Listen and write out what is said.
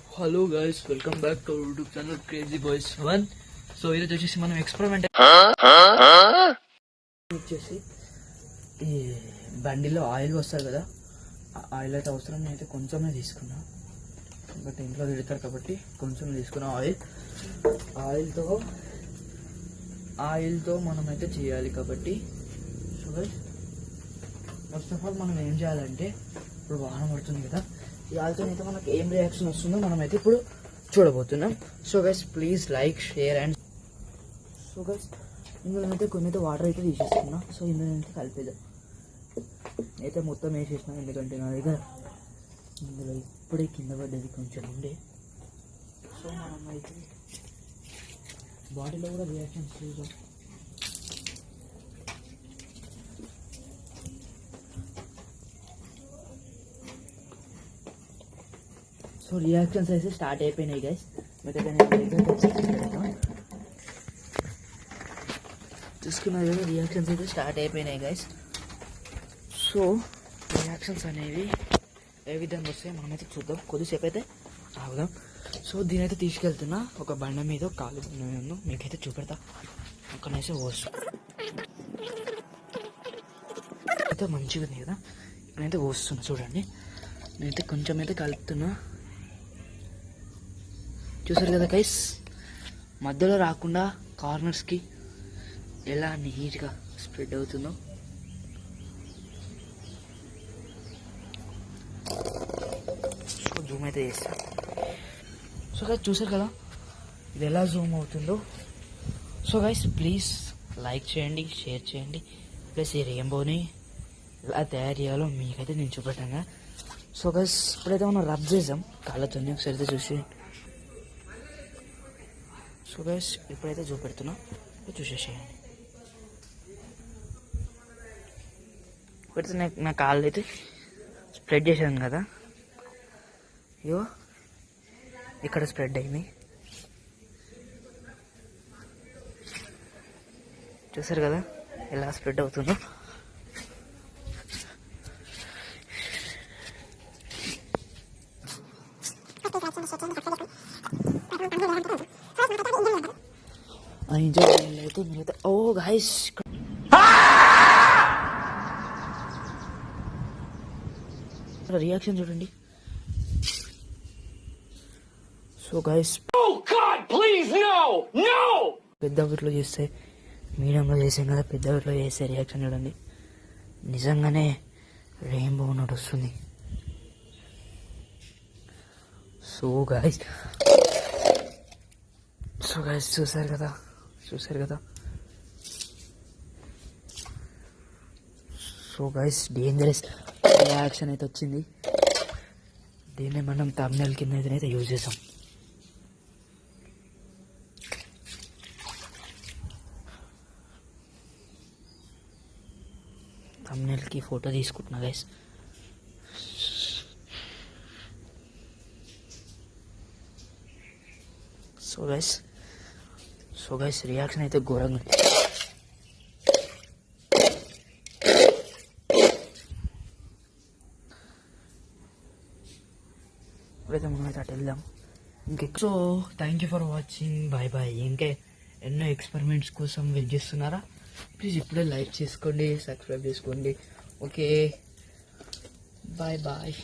Hello guys, welcome back to YouTube channel crazy boys 1. So ఈరోజు వచ్చేసి మనం experiment వచ్చేసి ఈ బండిలో ఆయిల్ వస్తుంది కదా, ఆయిల్ అయితే అవసరం. నేనైతే కొంచెమే తీసుకున్నా, బట్ ఇంట్లో తిడతారు కాబట్టి కొంచెం తీసుకున్నా. ఆయిల్తో మనమైతే చేయాలి కాబట్టి. So guys, first of all మనం ఏం చేయాలంటే, ఇప్పుడు వాహనం పడుతుంది కదా, ఈ ఆయిల్తో అయితే మనకు ఏం రియాక్షన్ వస్తుందో మనమైతే ఇప్పుడు చూడబోతున్నాం. So guys, please like, share and. So guys, ఇందులో అయితే కొన్ని అయితే వాటర్ అయితే తీసేసుకున్నా. సో ఇందులో అయితే కలిపేద్దాం. అయితే మొత్తం వేసేసిన, ఎందుకంటే నా దగ్గర ఇందులో ఇప్పుడే కింద పడ్డది కొంచెం ఉండే. సో మనం అయితే బాడీలో కూడా రియాక్షన్స్ చూద్దాం. సో రియాక్షన్స్ అయితే స్టార్ట్ అయిపోయినాయి గైస్. చూసుకున్నారు కదా, రియాక్షన్స్ అయితే స్టార్ట్ అయిపోయినాయి గైస్. సో రియాక్షన్స్ అనేవి ఏ విధంగా వస్తాయి మనమైతే చూద్దాం. కొద్దిసేపు అయితే ఆగుదాం. సో దీని అయితే తీసుకెళ్తున్నా ఒక బండ మీద, కాలు బండ మీద మీకైతే చూపెడతా. ఒక్కనైతే పోసు అయితే మంచిగా ఉంది కదా, నేనైతే పోస్తున్నా చూడండి. నేనైతే కొంచెం అయితే కలుపుతున్నా. చూసారు కదా గైస్, మధ్యలో రాకుండా కార్నర్స్కి ఎలా నీట్గా స్ప్రెడ్ అవుతుందో. సో జూమ్ అయితే చేస్తా. సో గైస్, చూసారు కదా ఇది ఎలా జూమ్ అవుతుందో. సో గైస్, ప్లీజ్ లైక్ చేయండి, షేర్ చేయండి. ప్లస్ ఈ రెయిన్బోని ఎలా తయారు చేయాలో మీకైతే నేను చూపెట్టాను. సో గైస్, ఇప్పుడైతే మనం రబ్ చేసాం కాళ్ళతో, ఒకసారి అయితే చూసి. సో గైస్, ఇప్పుడైతే చూపెడుతున్నా, చూసేసేయండి. ఇప్పుడైతే నా కాళ్ళు అయితే స్ప్రెడ్ చేశాను కదా, ఇగో ఇక్కడ స్ప్రెడ్ అయింది. చూసారు కదా ఎలా స్ప్రెడ్ అవుతుందో. అయితే మీరైతే ఓ గైస్, రియాక్షన్ చూడండి. సో గైస్, పెద్ద వీటిలో చేస్తే, మీడియంలో చేసాం కదా, పెద్ద వీటిలో చేస్తే రియాక్షన్ చూడండి. నిజంగానే రెయిన్బో ఉన్నట్టు వస్తుంది. సో గైస్, చూసారు కదా. సో గైస్, డేంజరస్ రియాక్షన్ అయితే వచ్చింది. దీన్ని మనం థంబ్నెయిల్ కింద అయితే యూజ్ చేసాం. థంబ్నెయిల్కి ఫోటో తీసుకుంటున్నా గైస్. సో గైస్, రియాక్షన్ అయితే ఘోరంగా. ఇప్పుడైతే మనం అయితే అటు వెళ్దాం. So thank you for watching, bye bye. ఇంకా ఎన్నో ఎక్స్పెరిమెంట్స్ కోసం వెయిట్ చేస్తున్నారా? ప్లీజ్ ఇప్పుడే లైక్ చేసుకోండి, సబ్స్క్రైబ్ చేసుకోండి. Okay, bye bye.